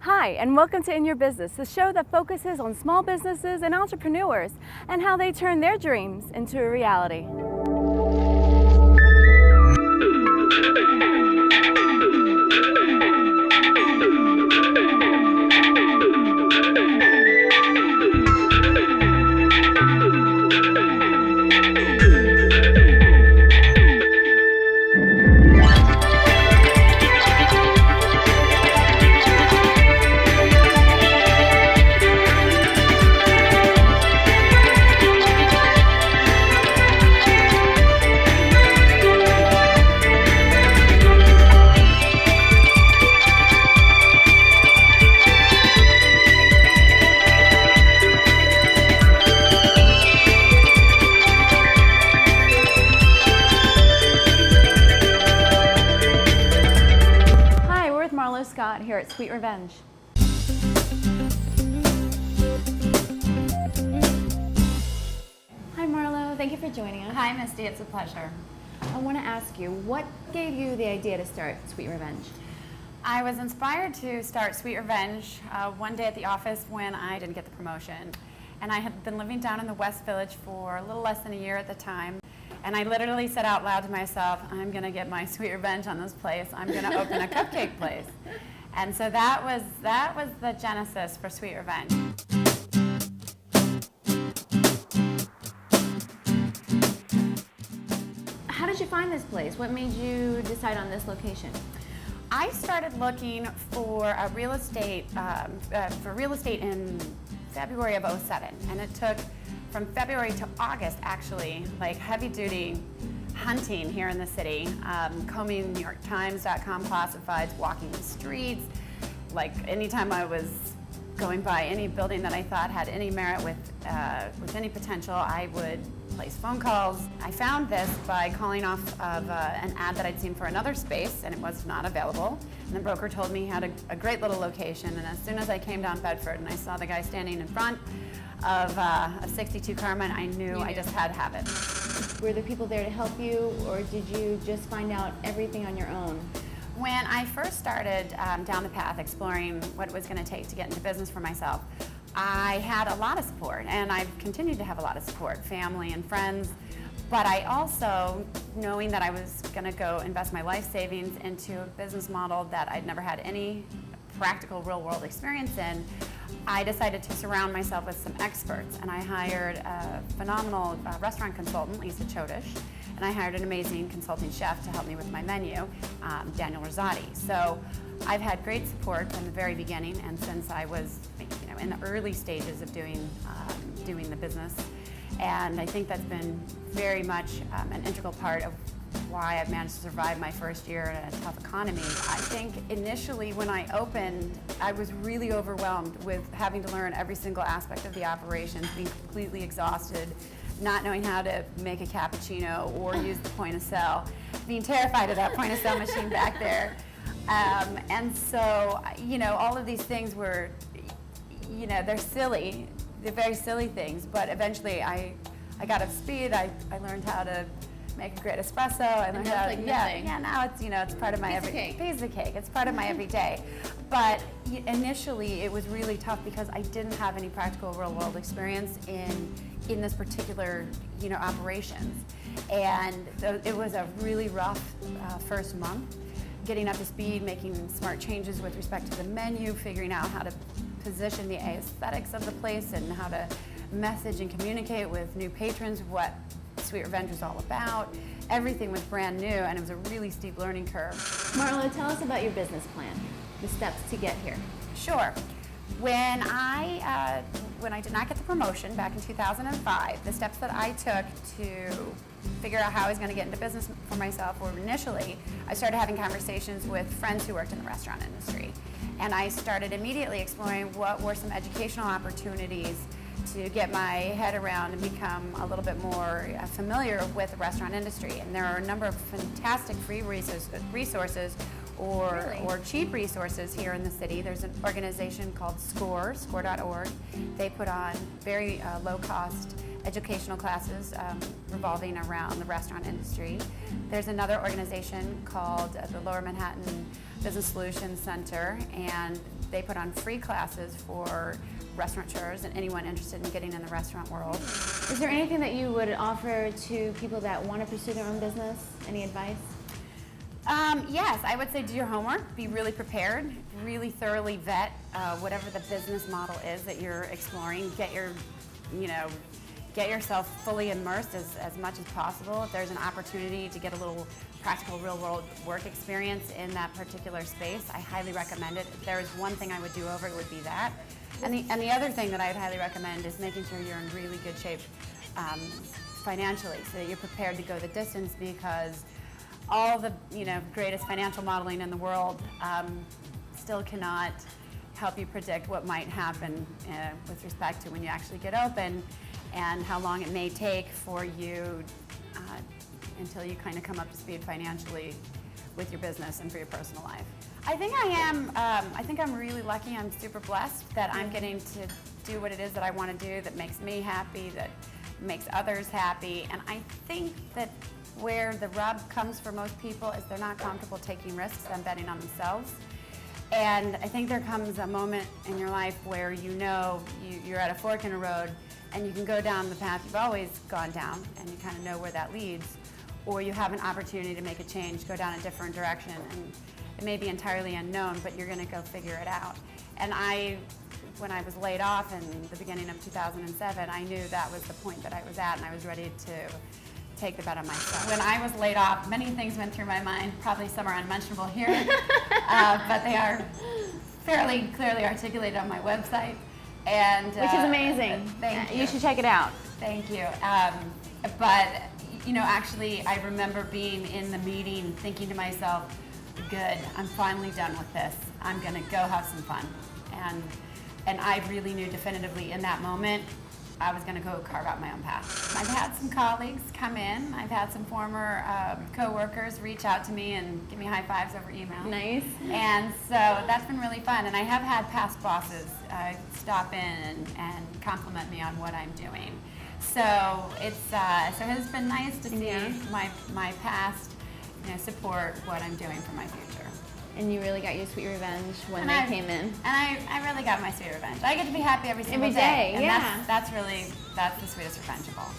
Hi, and welcome to In Your Business, the show that focuses on small businesses and entrepreneurs and how they turn their dreams into a reality. Marlo Scott here at Sweet Revenge. Hi Marlo, thank you for joining us. Hi Misty, it's a pleasure. I want to ask you, what gave you the idea to start Sweet Revenge? I was inspired to start Sweet Revenge one day at the office when I didn't get the promotion. And I had been living down in the West Village for a little less than a year at the time. And I literally said out loud to myself, I'm going to get my sweet revenge on this place. I'm going to open a cupcake place. And so that was the genesis for Sweet Revenge. How did you find this place? What made you decide on this location? I started looking for real estate in February of '07, and it took from February to August, actually, like heavy-duty hunting here in the city, combing NewYorkTimes.com classifieds, walking the streets. Like anytime I was going by any building that I thought had any merit with any potential, I would place phone calls. I found this by calling off of an ad that I'd seen for another space, and it was not available. And the broker told me he had a great little location, and as soon as I came down Bedford and I saw the guy standing in front of a 62 Carmen, I knew I just had to have it. Were there people there to help you, or did you just find out everything on your own? When I first started down the path exploring what it was going to take to get into business for myself, I had a lot of support, and I've continued to have a lot of support, family and friends. But I also, knowing that I was going to go invest my life savings into a business model that I'd never had any practical real-world experience in, I decided to surround myself with some experts, and I hired a phenomenal restaurant consultant, Lisa Chodish, and I hired an amazing consulting chef to help me with my menu, Daniel Rosati. So I've had great support from the very beginning, and since I was in the early stages of doing the business, and I think that's been very much an integral part of why I've managed to survive my first year in a tough economy. I think initially when I opened, I was really overwhelmed with having to learn every single aspect of the operations, being completely exhausted, not knowing how to make a cappuccino or use the point of sale, being terrified of that point of sale machine back there. And so, all of these things were, they're silly. They're very silly things, but eventually I got up to speed. I learned how to make a great espresso. I learned how to, now it's, it's part of my piece of cake. It's part of my everyday. But initially it was really tough because I didn't have any practical real world experience in this particular, operations. And it was a really rough first month, getting up to speed, making smart changes with respect to the menu, figuring out how to position the aesthetics of the place and how to message and communicate with new patrons what Sweet Revenge was all about. Everything was brand new, and it was a really steep learning curve. Marlo, tell us about your business plan, the steps to get here. Sure. When I did not get the promotion back in 2005, the steps that I took to figure out how I was going to get into business for myself were initially, I started having conversations with friends who worked in the restaurant industry. And I started immediately exploring what were some educational opportunities to get my head around and become a little bit more familiar with the restaurant industry. And there are a number of fantastic free resources or cheap resources here in the city. There's an organization called SCORE, score.org. They put on very low-cost educational classes revolving around the restaurant industry. There's another organization called the Lower Manhattan Business Solutions Center, and they put on free classes for restaurateurs and anyone interested in getting in the restaurant world. Is there anything that you would offer to people that want to pursue their own business? Any advice? Yes, I would say do your homework, be really prepared, really thoroughly vet whatever the business model is that you're exploring. Get yourself fully immersed as much as possible. If there's an opportunity to get a little practical real-world work experience in that particular space, I highly recommend it. If there is one thing I would do over, it would be that. And the other thing that I would highly recommend is making sure you're in really good shape financially, so that you're prepared to go the distance, because all the greatest financial modeling in the world still cannot help you predict what might happen with respect to when you actually get open, and how long it may take for you until you kind of come up to speed financially with your business and for your personal life. I think I'm really lucky. I'm super blessed that I'm getting to do what it is that I want to do, that makes me happy, that makes others happy. And I think that where the rub comes for most people is they're not comfortable taking risks and betting on themselves. And I think there comes a moment in your life where you're at a fork in a road, and you can go down the path you've always gone down, and you kind of know where that leads, or you have an opportunity to make a change, go down a different direction, and it may be entirely unknown, but you're going to go figure it out. And when I was laid off in the beginning of 2007, I knew that was the point that I was at, and I was ready to take the bet on myself. When I was laid off, many things went through my mind. Probably some are unmentionable here, but they are fairly clearly articulated on my website. And Which is amazing. Thank you. You should check it out. Thank you. But actually, I remember being in the meeting, thinking to myself, "Good, I'm finally done with this. I'm going to go have some fun." And I really knew definitively in that moment I was going to go carve out my own path. I've had some colleagues come in. I've had some former co-workers reach out to me and give me high fives over email. Nice. And so that's been really fun. And I have had past bosses stop in and compliment me on what I'm doing. So it has been nice to see my past support what I'm doing for my future. And you really got your sweet revenge when they came in. And I really got my sweet revenge. I get to be happy every single day. And yeah. that's the sweetest revenge of all.